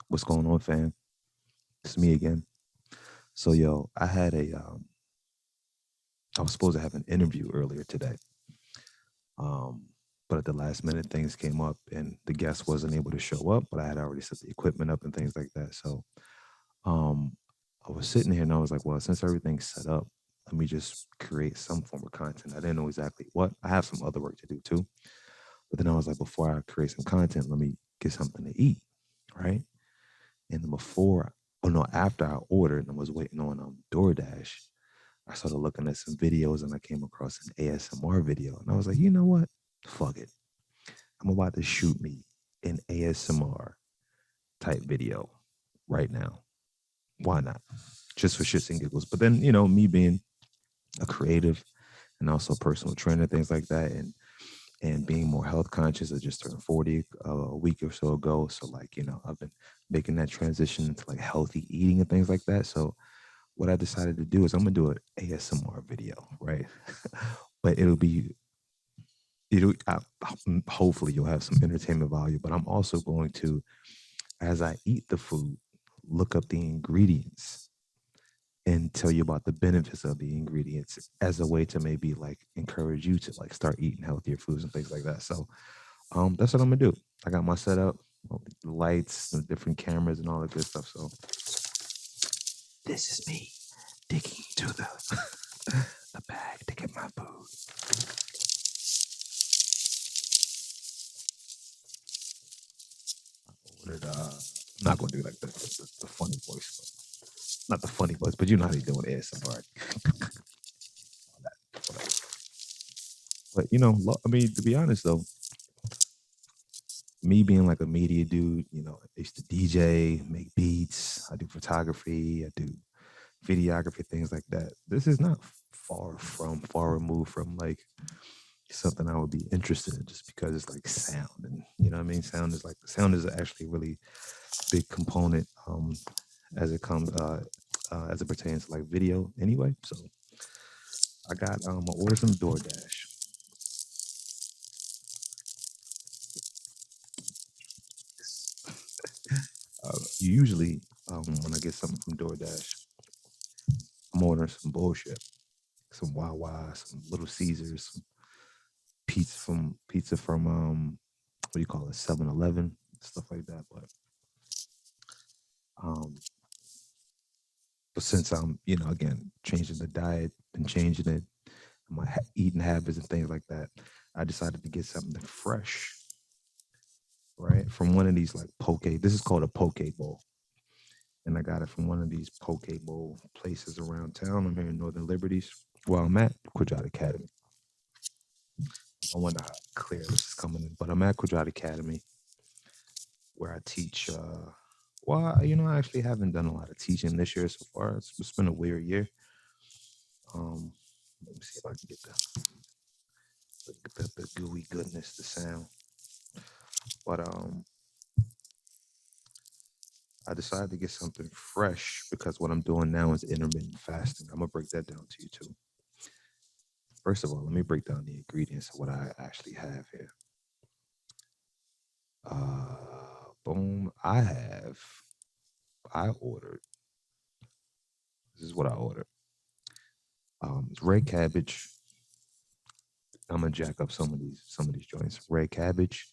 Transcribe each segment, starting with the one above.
What's going on, fam? It's me again. So, yo, I was supposed to have an interview earlier today, um, but at the last minute, things came up, and the guest wasn't able to show up. But I had already set the equipment up and things like that. So, um, I was sitting here and I was like, well, since everything's set up, let me just create some form of content. I didn't know exactly what. I have some other work to do too, but then I was like, before I create some content, let me get something to eat, right? And then oh no, after I ordered and was waiting on DoorDash, I started looking at some videos and I came across an ASMR video. And I was like, you know what? Fuck it. I'm about to shoot me an ASMR type video right now. Why not? Just for shits and giggles. But then, me being a creative and also a personal trainer, things like that, and being more health conscious. I just turned 40 a week or so ago. So like, I've been making that transition into like healthy eating and things like that. So what I decided to do is I'm gonna do an ASMR video, right? But hopefully you'll have some entertainment value. But I'm also going to, as I eat the food, look up the ingredients and tell you about the benefits of the ingredients as a way to maybe like encourage you to like start eating healthier foods and things like that. So that's what I'm gonna do. I got my setup, the lights, the different cameras, and all that good stuff. So this is me digging into the bag to get my food. Ordered, I'm not gonna do like the funny voice, but not the funny voice, but you know how they do it ASMR. But I mean, to be honest though, me being like a media dude, I used to DJ, make beats, I do photography, I do videography, things like that. This is not far removed from like something I would be interested in just because it's like sound and you know what I mean? Sound is actually a really big component as it pertains to like video anyway. So I ordered some DoorDash. Usually when I get something from DoorDash, I'm ordering some bullshit. Some Wawa, some Little Caesars, some pizza from what do you call it, 7-Eleven, stuff like that. Um but since I'm, again, changing the diet and changing it, my eating habits and things like that, I decided to get something fresh, right? From one of these like poke. This is called a poke bowl. And I got it from one of these poke bowl places around town. I'm here in Northern Liberties. Well, I'm at Quadrant Academy. I wonder how clear this is coming in, but I'm at Quadrant Academy where I teach. I actually haven't done a lot of teaching this year so far. It's been a weird year. Um, Let me see if I can get the gooey goodness to sound. But I decided to get something fresh because what I'm doing now is intermittent fasting. I'm gonna break that down to you too. First of all, let me break down the ingredients of what I actually have here. Boom. I ordered. This is what I ordered. It's red cabbage. I'm gonna jack up some of these joints. Red cabbage,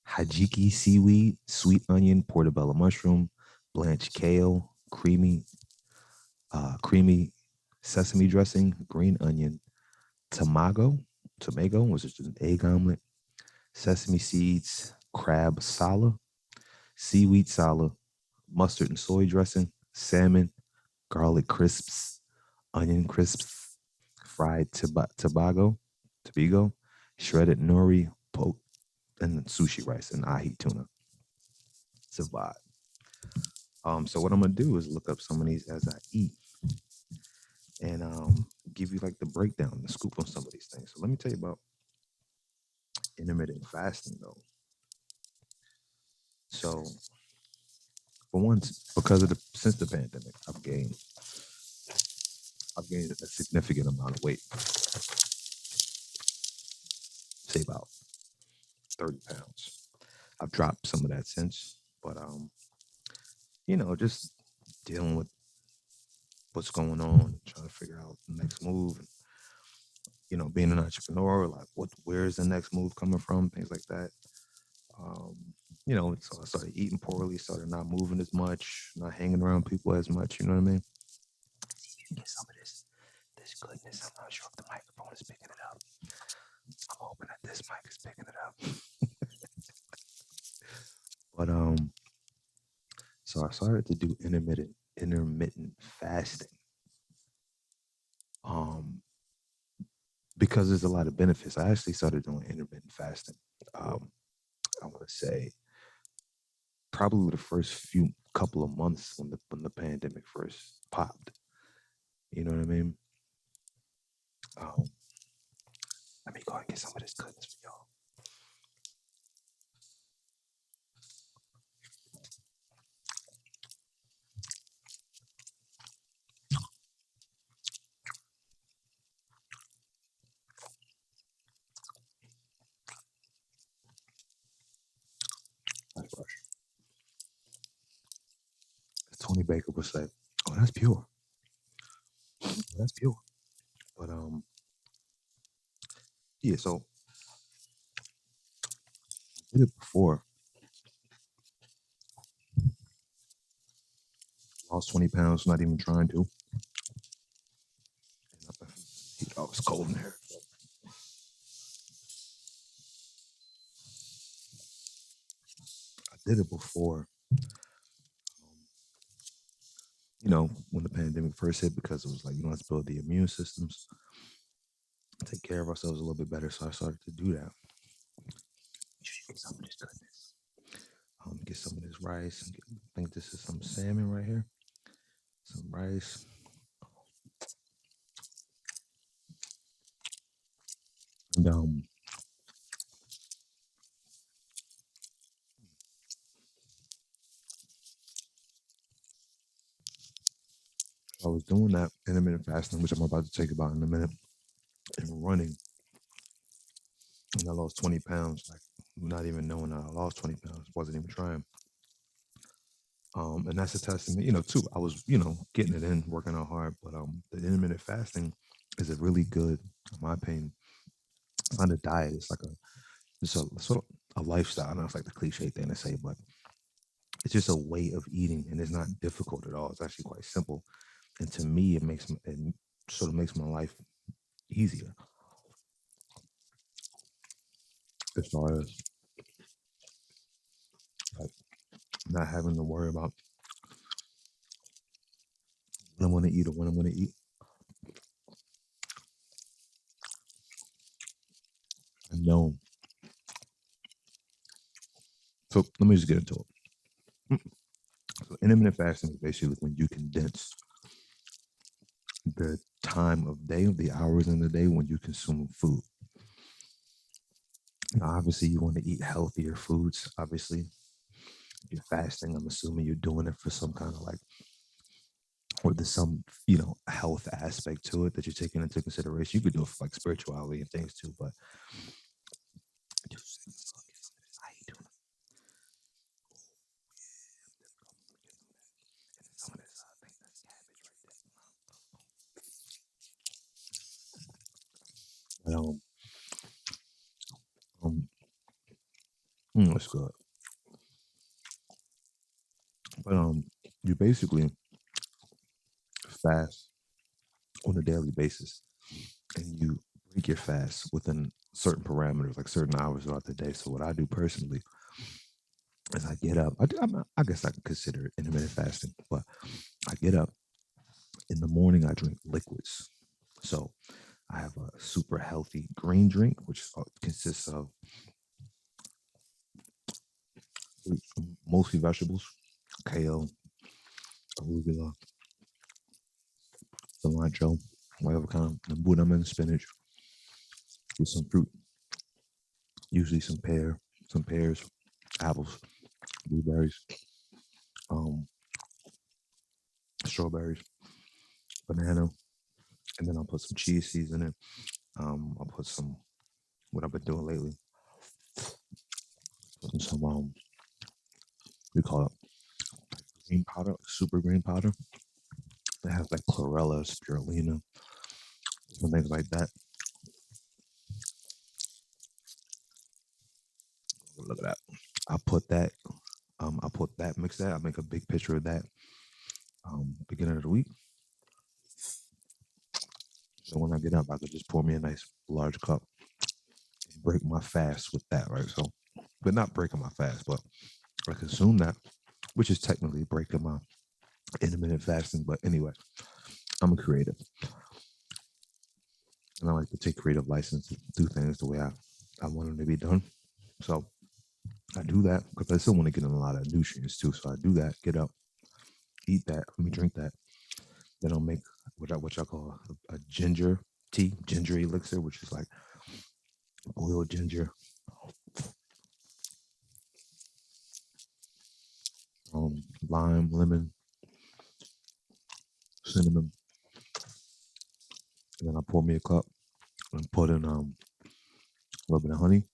hajiki seaweed, sweet onion, portobello mushroom, blanched kale, creamy sesame dressing, green onion, tomago, which is an egg omelet, sesame seeds, crab sala, seaweed sala, mustard and soy dressing, salmon, garlic crisps, onion crisps, fried tabago, shredded nori, poke, and then sushi rice and ahi tuna. It's a vibe. So what I'm gonna do is look up some of these as I eat and give you like the breakdown, the scoop on some of these things. So let me tell you about intermittent fasting though. So for once, because of since the pandemic, I've gained a significant amount of weight, say about 30 pounds. I've dropped some of that since, But just dealing with what's going on, trying to figure out the next move, and being an entrepreneur, like where's the next move coming from, things like that. Um, so I started eating poorly, started not moving as much, not hanging around people as much. You know what I mean? See if you get some of this goodness. I'm not sure if the microphone is picking it up. I'm hoping that this mic is picking it up. But so I started to do intermittent fasting. Um, because there's a lot of benefits. I actually started doing intermittent fasting. Um, I want to say probably the first few couple of months when the pandemic first popped. You know what I mean? Um, Let me go and get some of this goodness for y'all. That's fresh. Tony Baker would say, "Oh, that's pure. That's pure." But yeah. So I did it before. Lost 20 pounds, not even trying to. Oh, it's cold in here. I did it before. When the pandemic first hit, because it was like, let's build the immune systems, take care of ourselves a little bit better. So I started to do that. Get some of this goodness. Get some of this rice. I think this is some salmon right here. Some rice. And I was doing that intermittent fasting, which I'm about to take about in a minute, and running. And I lost 20 pounds, like not even knowing I lost 20 pounds, wasn't even trying. And that's a testament, too. I was, getting it in, working out hard, but the intermittent fasting is a really good, in my opinion, it's not a diet. It's a sort of a lifestyle. I know it's like the cliche thing to say, but it's just a way of eating, and it's not difficult at all. It's actually quite simple, and to me, it sort of makes my life easier as far as like not having to worry about when I'm going to eat or when I'm going to eat. I know. So let me just get into it. So intermittent fasting is basically when you condense the time of day, the hours in the day when you consume food. Now, obviously, you want to eat healthier foods. Obviously, if you're fasting, I'm assuming you're doing it for some kind of like, or there's some, health aspect to it that you're taking into consideration. You could do it for like spirituality and things too, but I ain't doing some of this. I think that's cabbage right there. Um, it's good. But you basically fast on a daily basis, and you break your fast within certain parameters, like certain hours throughout the day. So what I do personally is I get up. I guess I could consider it intermittent fasting, but I get up in the morning. I drink liquids. So I have a super healthy green drink, which consists of mostly vegetables, kale, arugula, cilantro, whatever kind of butternut, spinach, with some fruit, usually some pears, apples, blueberries, um, strawberries, banana, and then I'll put some cheese seeds in it. I'll put some what I've been doing lately, putting some we call it green powder, like super green powder. It has like chlorella, spirulina, and things like that. Look at that. I put that. I put that. Mix that. I make a big picture of that. Beginning of the week. So when I get up, I could just pour me a nice large cup and break my fast with that, right? So, but not breaking my fast, but I consume that, which is technically breaking my intermittent fasting. But anyway, I'm a creative, and I like to take creative license to do things the way I want them to be done. So I do that because I still want to get in a lot of nutrients too. So I do that, get up, eat that, let me drink that. Then I'll make what I call a ginger tea, ginger elixir, which is like boiled ginger, lime, lemon, cinnamon, and then I pour me a cup and put in a little bit of honey,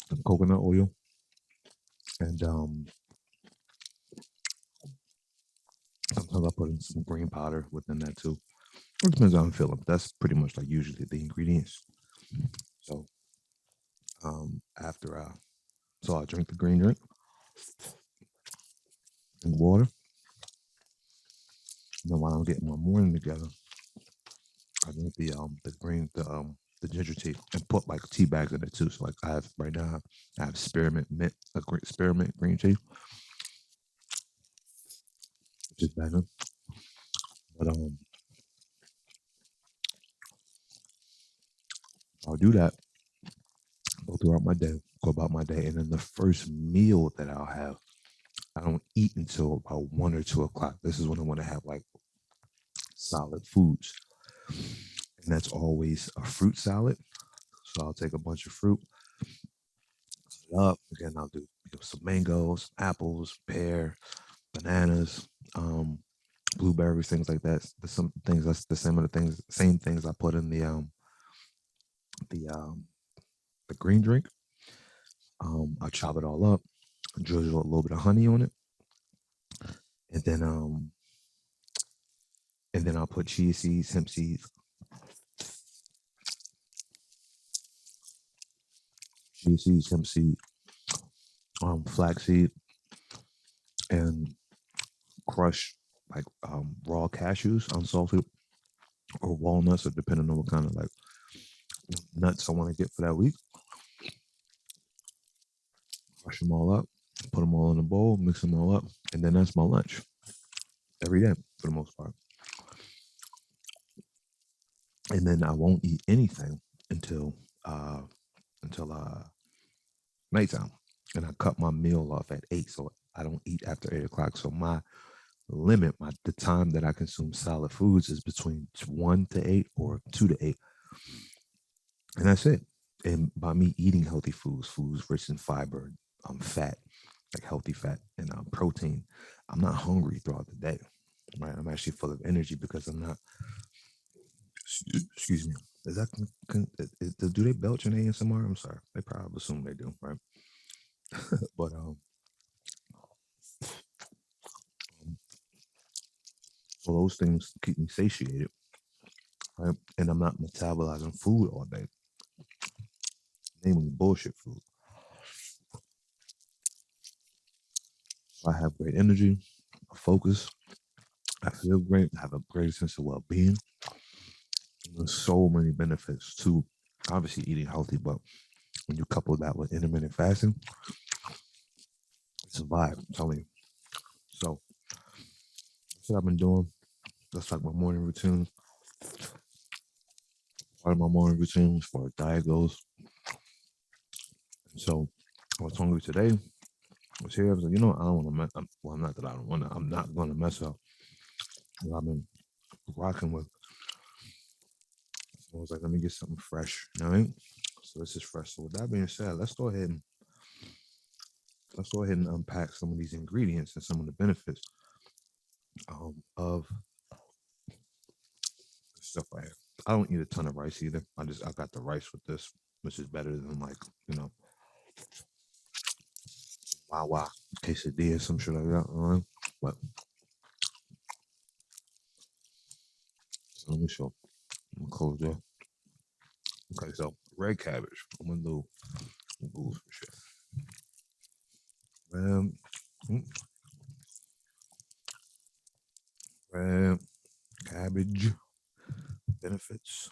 some coconut oil, and sometimes I put in some green powder within that too. It depends on how I'm feeling. But that's pretty much like usually the ingredients. So after I drink the green drink and water. And then while I'm getting my morning together, I drink the ginger tea and put like tea bags in it too. So like I have right now I have spearmint mint spearmint green tea, which is better. But I'll do that, go throughout my day, go about my day, and then the first meal that I'll have, I don't eat until about 1 or 2 o'clock. This is when I want to have like solid foods, and that's always a fruit salad. So I'll take a bunch of fruit, cut it up. Again, I'll do some mangoes, apples, pear, bananas, blueberries, things like that. There's some things that's the same things I put in the um, the green drink. I'll chop it all up, drizzle a little bit of honey on it, and then I'll put chia seeds, hemp seeds, hemp seed, flaxseed, and crush like raw cashews, unsalted, or walnuts, or depending on what kind of like nuts I want to get for that week. Crush them all up, put them all in a bowl, mix them all up, and then that's my lunch every day for the most part. And then I won't eat anything until uh until nighttime, and I cut my meal off at 8, so I don't eat after 8 o'clock. So my limit, the time that I consume solid foods is between 1 to 8 or 2 to 8, and that's it. And by me eating healthy foods rich in fiber, fat, like healthy fat, and protein, I'm not hungry throughout the day. Right, I'm actually full of energy because I'm not. Excuse me. Is that do they belch in ASMR? I'm sorry. They probably assume they do, right? But so those things keep me satiated, right? And I'm not metabolizing food all day, namely bullshit food. So I have great energy, focus. I feel great. I have a great sense of well-being. There's so many benefits to obviously eating healthy, but when you couple that with intermittent fasting, it's a vibe. I'm telling you. So that's what I've been doing. That's like my morning routine. Part of my morning routine as far as diet goes. And so I was hungry today. I was here. I was like, I don't want to mess up. Well, not that I don't want to. I'm not going to mess up what I've been rocking with. So I was like, let me get something fresh. You know what I mean? So this is fresh. So with that being said, let's go ahead and unpack some of these ingredients and some of the benefits of stuff I have. I don't eat a ton of rice either. I got the rice with this, which is better than like, you know, wow, quesadilla, some shit like that. But so let me show. I'm gonna close there. Okay, so red cabbage. I'm gonna do Google some shit. Mm, red cabbage benefits.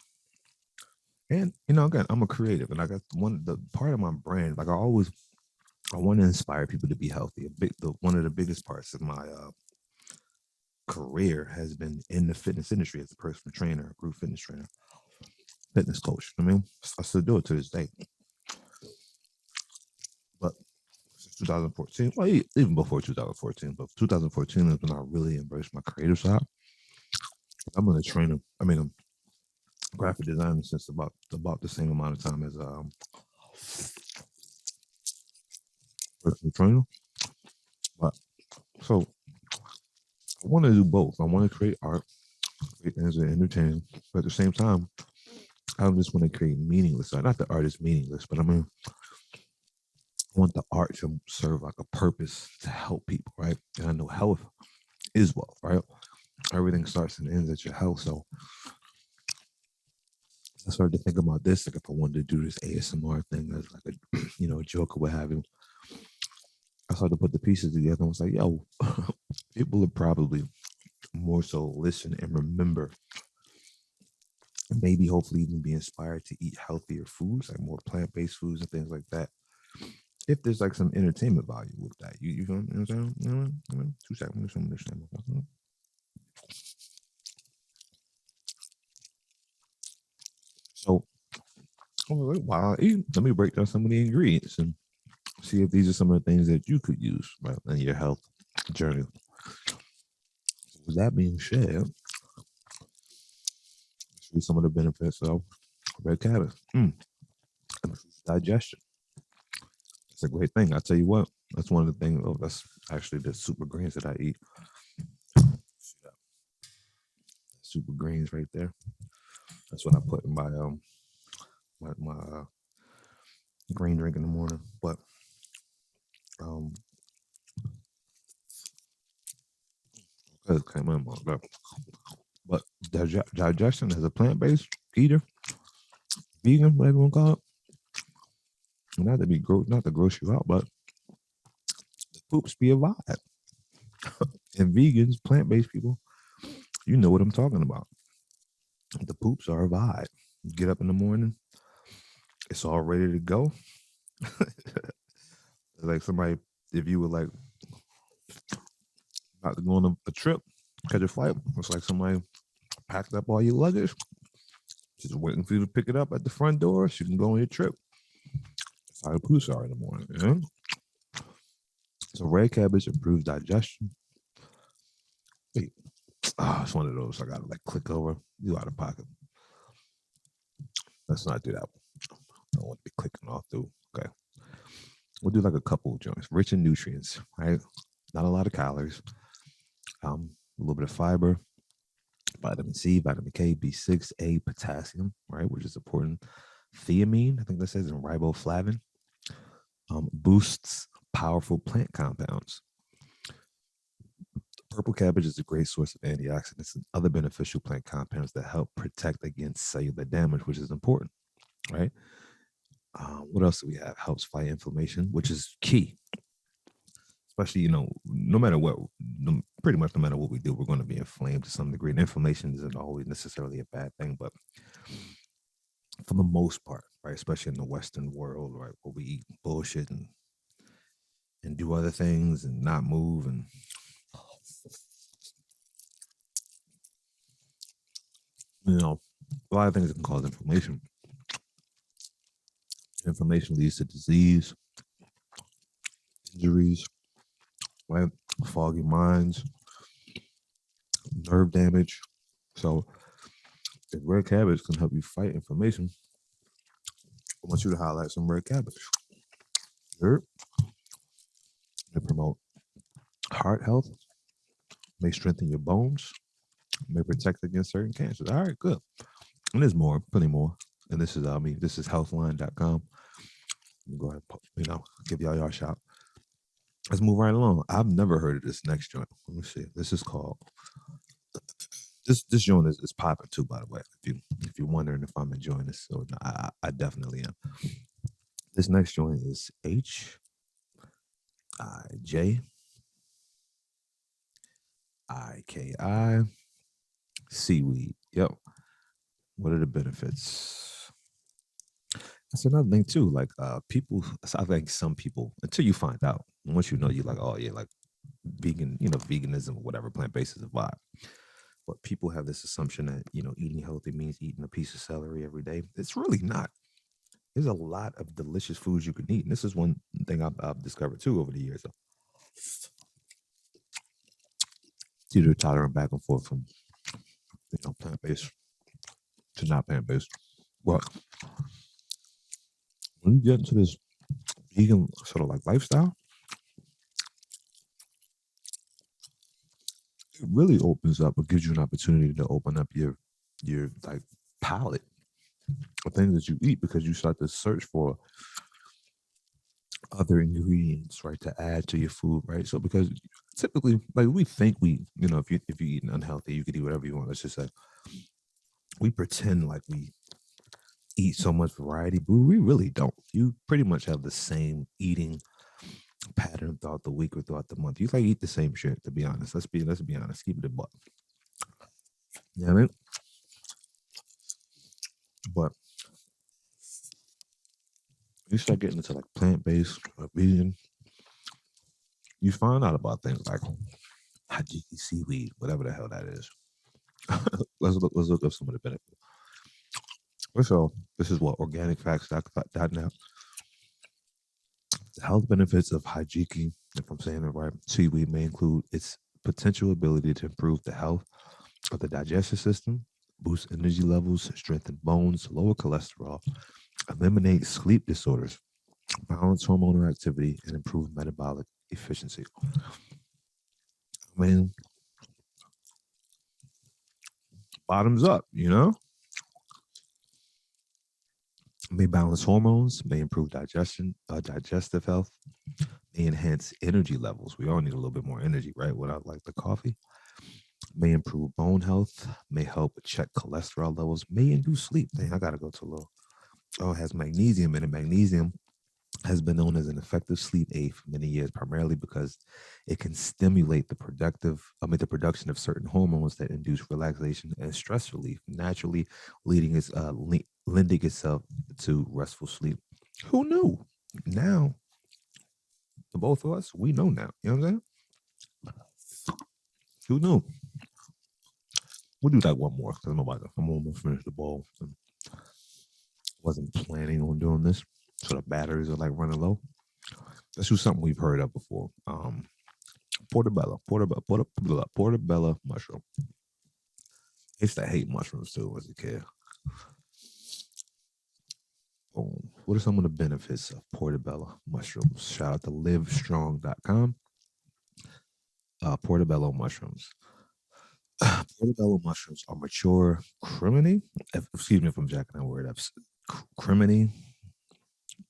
And again, I'm a creative, and I got the part of my brand. Like I want to inspire people to be healthy. One of the biggest parts of my career has been in the fitness industry as a personal trainer, group fitness trainer, fitness coach. I mean, I still do it to this day. But since 2014, well, even before 2014, but 2014 is when I really embraced my creative side. I'm a trainer. I mean, I'm a graphic designer since about the same amount of time as personal trainer. But so I want to do both. I want to create art, create things that entertain, but at the same time, I don't just want to create meaningless art. Not that art is meaningless, but I mean, I want the art to serve like a purpose to help people, right? And I know health is wealth, right? Everything starts and ends at your health. So I started to think about this, like if I wanted to do this ASMR thing as like a a joke or what have you. I started to put the pieces together and was like, yo, people would probably more so listen and remember, and maybe hopefully even be inspired to eat healthier foods, like more plant-based foods and things like that. If there's like some entertainment value with that, you know what I'm saying? 2 seconds, some understand. So, I was like, wow, let me break down some of the ingredients and see if these are some of the things that you could use right, in your health journey. With that being said, let's see some of the benefits of red cabbage. Digestion. It's a great thing. I tell you what, that's one of the things. Oh, that's actually the super greens that I eat. Super greens right there. That's what I put in my green drink in the morning. But um, came in that. But digestion as a plant-based eater, vegan, whatever you want to call it. Not to be not to gross you out, but the poops be a vibe. And vegans, plant-based people, you know what I'm talking about. The poops are a vibe. You get up in the morning, it's all ready to go. Like somebody, if you were like about to go on a trip, catch a flight, it's like somebody packed up all your luggage, just waiting for you to pick it up at the front door so you can go on your trip. That's how the poops are in the morning. You know? So red cabbage improves digestion. Wait, it's one of those I gotta like click over. You out of pocket. Let's not do that. I don't want to be clicking all through. Okay. We'll do like a couple of joints. Rich in nutrients, right? Not a lot of calories. A little bit of fiber, vitamin C, vitamin K, B6, A, potassium, right? Which is important. Thiamine, I think that says, and riboflavin. Boosts powerful plant compounds. Purple cabbage is a great source of antioxidants and other beneficial plant compounds that help protect against cellular damage, which is important, right? What else do we have? Helps fight inflammation, which is key. Especially, no matter what, pretty much no matter what we do, we're going to be inflamed to some degree. And inflammation isn't always necessarily a bad thing, but for the most part, right, especially in the Western world, right, where we eat bullshit and do other things and not move and a lot of things that can cause inflammation. Inflammation leads to disease, injuries, right? Foggy minds, nerve damage. So if red cabbage can help you fight inflammation, I want you to highlight some red cabbage. Sure. They promote heart health, may strengthen your bones, may protect against certain cancers. All right, good. And there's more, plenty more. And this is healthline.com. Go ahead, give y'all your shout. let's move right along. I've never heard of this next joint. Let me see. This is called this joint is popping too, by the way. If you're wondering if I'm enjoying this, so no, I definitely am. This next joint is HIJIKI seaweed. Yep. What are the benefits? That's another thing too. Like people, so I think some people, until you find out, once you know, you're like, oh yeah, like vegan, veganism or whatever, plant based is a vibe. But people have this assumption that eating healthy means eating a piece of celery every day. It's really not. There's a lot of delicious foods you can eat, and this is one thing I've discovered too over the years. Either tolerant back and forth from plant based to not plant based. But when you get into this vegan sort of like lifestyle, it really opens up. It gives you an opportunity to open up your like palate of things that you eat because you start to search for other ingredients, right, to add to your food, right? So because typically, like we think if you eating unhealthy, you could eat whatever you want. Let's just say we pretend like we eat so much variety, but we really don't. You pretty much have the same eating pattern throughout the week or throughout the month. You like eat the same shit, to be honest. Let's be honest. Keep it a buck. You know what I mean? But you start getting into like plant based vegan, you find out about things like hajiki seaweed, whatever the hell that is. Let's look up some of the benefits. So this is what organicfacts.net. The health benefits of hajiki, if I'm saying it right, seaweed may include its potential ability to improve the health of the digestive system, boost energy levels, strengthen bones, lower cholesterol, eliminate sleep disorders, balance hormonal activity, and improve metabolic efficiency. I mean, bottoms up, may balance hormones, may improve digestive health, may enhance energy levels. We all need a little bit more energy, right? Without like the coffee. May improve bone health, may help check cholesterol levels, may induce sleep. Dang, I gotta go to a little. Oh, it has magnesium in it. Magnesium has been known as an effective sleep aid for many years, primarily because it can stimulate the production of certain hormones that induce relaxation and stress relief, naturally lending itself to restful sleep. Who knew? Now, the both of us, we know now. You know what I'm saying? Who knew? We'll do that one more because I'm almost finished the bowl. Wasn't planning on doing this, so the batteries are like running low. Let's do something we've heard of before. Portobello mushroom. I used to hate mushrooms too as a kid. Boom. What are some of the benefits of portobello mushrooms? Shout out to livestrong.com. Portobello mushrooms. Portobello mushrooms are mature crimini. Excuse me if I'm jacking that word up. Crimini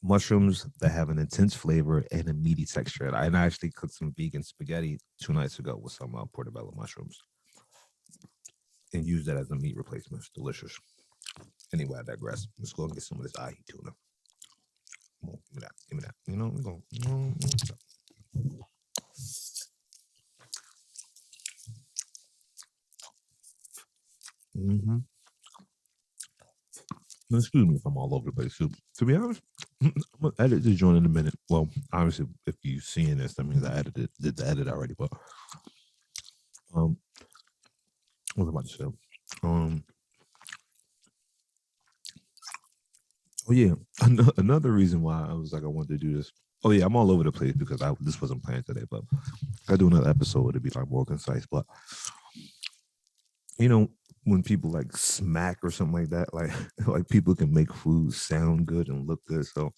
mushrooms that have an intense flavor and a meaty texture. And I actually cooked some vegan spaghetti 2 nights ago with some portobello mushrooms and used that as a meat replacement. It's delicious. Anyway, I digress. Let's go and get some of this ahi tuna. Come on, give me that. Give me that. We're going. Mm-hmm. Excuse me if I'm all over the place. To be honest, I'm gonna edit this joint in a minute. Well, obviously, if you seeing this, that means I did the edit already. But um, what was I about to say? Um, oh yeah, another reason why I was like I wanted to do this. Oh yeah, I'm all over the place because this wasn't planned today. But if I do another episode, it'd be like more concise. But you know, when people like smack or something like that, like like people can make food sound good and look good. So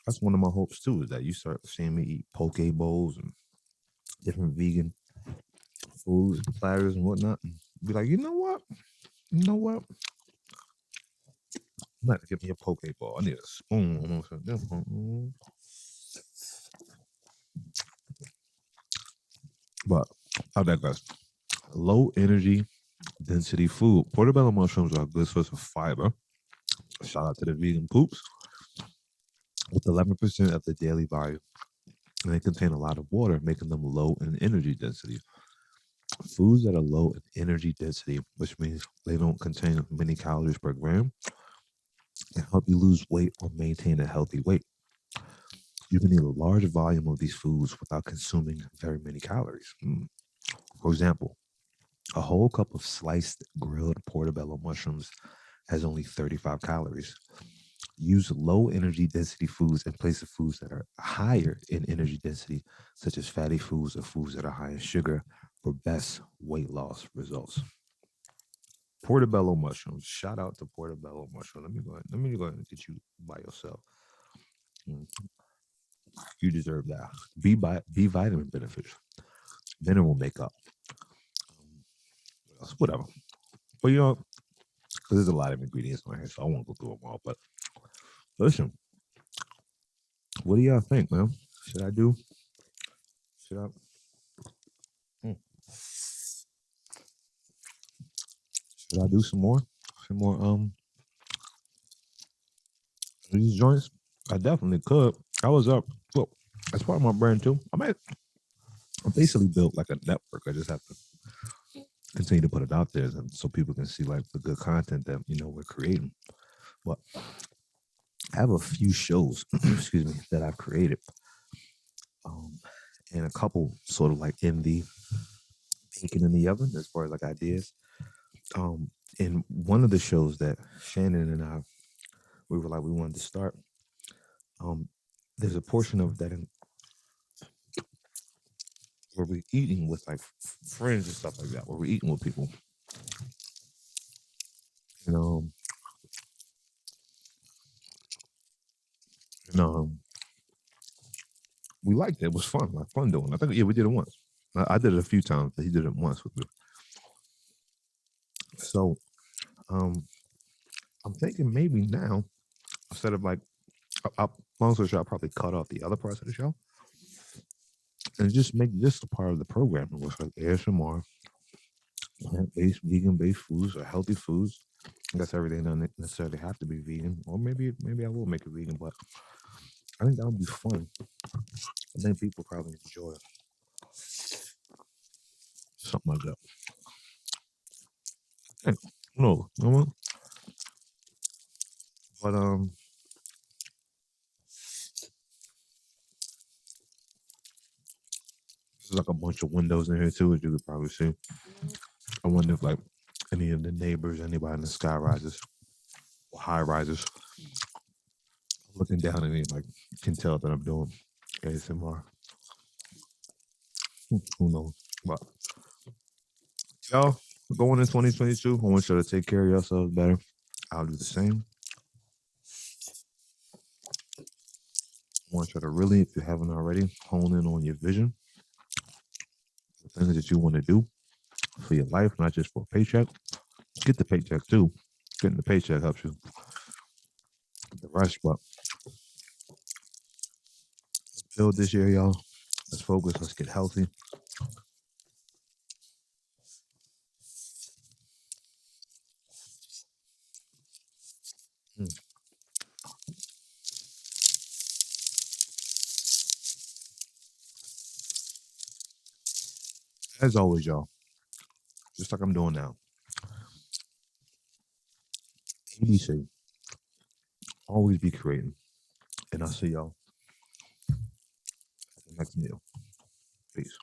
that's one of my hopes too, is that you start seeing me eat poke bowls and different vegan foods, platters and whatnot. And be like, you know what? You know what? I'm not to give me a poke bowl. I need a spoon. But I digress. Low energy density food. Portobello mushrooms are a good source of fiber. Shout out to the vegan poops. With 11% of the daily volume, and they contain a lot of water, making them low in energy density. Foods that are low in energy density, which means they don't contain many calories per gram, can help you lose weight or maintain a healthy weight. You can eat a large volume of these foods without consuming very many calories. For example, a whole cup of sliced grilled portobello mushrooms has only 35 calories. Use low energy density foods in place of foods that are higher in energy density, such as fatty foods or foods that are high in sugar, for best weight loss results. Portobello mushrooms. Shout out to portobello mushroom. Let me go ahead and get you by yourself. Mm, You deserve that. B vitamin benefits. Mineral makeup. What else? Whatever. But because there's a lot of ingredients on here, so I won't go through them all. But listen, what do y'all think, man? Should I do? Should I? mm, Should I do some more? Some more these joints? I definitely could. I was up. Look, that's part of my brand too. I basically built like a network. I just have to continue to put it out there, so people can see like the good content that we're creating. But I have a few shows, excuse me, that I've created, um, and a couple sort of like in the baking in the oven as far as like ideas. Um, in one of the shows that Shannon and I we were like we wanted to start, um, there's a portion of that where we're eating with like friends and stuff like that, where we're eating with people, and and we liked it. It was fun, like fun doing. I think we did it once. I did it a few times, but he did it once with me. So um, I'm thinking maybe now instead of like, long story short, I'll probably cut off the other parts of the show and just make this a part of the program. It was like ASMR, plant-based, vegan-based foods or healthy foods. I guess everything doesn't necessarily have to be vegan, or maybe I will make it vegan, but I think that would be fun. I think people probably enjoy something like that. Hey, no, but there's like a bunch of windows in here too, as you could probably see. I wonder if like any of the neighbors, anybody in the sky rises or high rises, looking down at me like can tell that I'm doing ASMR. Who knows? But y'all going in 2022, I want y'all to take care of yourselves better. I'll do the same. I want y'all to really, if you haven't already, hone in on your vision, the things that you want to do for your life, not just for a paycheck. Get the paycheck too. Getting the paycheck helps you get the rest, but build this year, y'all. Let's focus. Let's get healthy. Mm. As always, y'all, just like I'm doing now, ABC, always be creating. And I'll see y'all at the next meal. Peace.